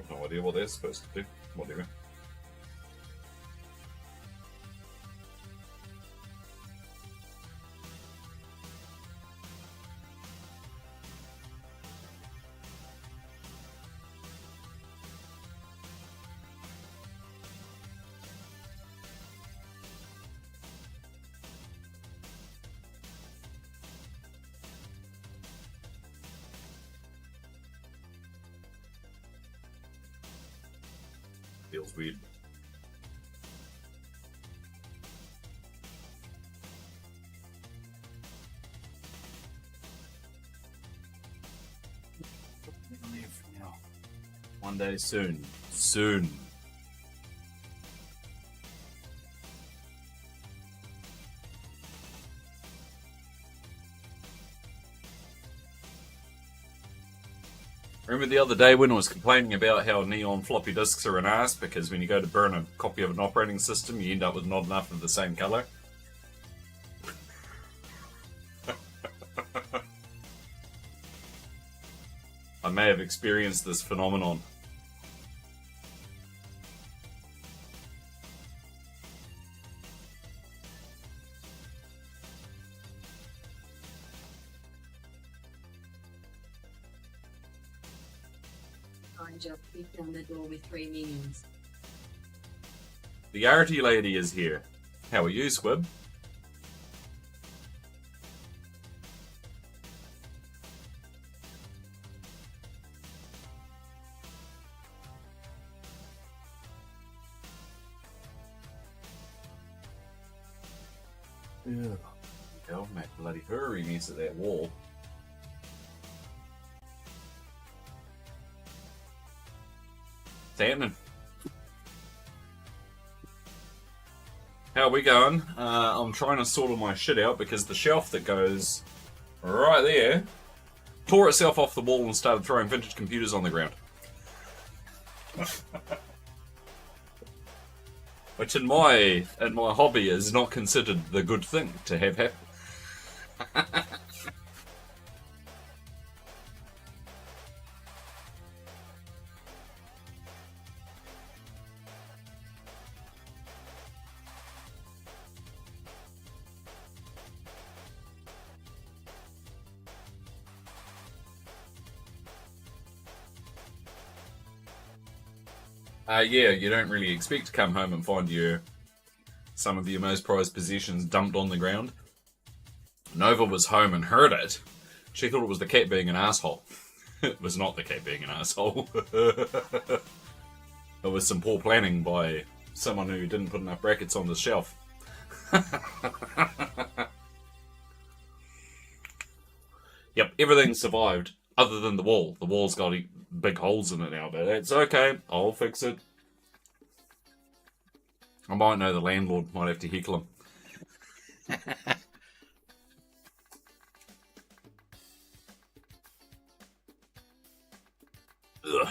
I've no idea what they're supposed to do. Whatever. Feels weird. One day soon. Soon. Remember the other day when I was complaining about how neon floppy disks are an ass because when you go to burn a copy of an operating system, you end up with not enough of the same color? I may have experienced this phenomenon. I just kicked on the door with 3 minions. The arty lady is here. How are you, Squib? Yeah. Go, make bloody hurry needs to that wall. Standing. How are we going? I'm trying to sort all my shit out because the shelf that goes right there tore itself off the wall and started throwing vintage computers on the ground. Which in my hobby is not considered the good thing to have happen. Yeah, you don't really expect to come home and find some of your most prized possessions dumped on the ground. Nova was home and heard it. She thought it was the cat being an asshole. It was not the cat being an asshole. It was some poor planning by someone who didn't put enough brackets on the shelf. Yep, everything survived other than the wall. The wall's got big holes in it now, but it's okay. I'll fix it. I might know the landlord. Might have to heckle him. Ugh.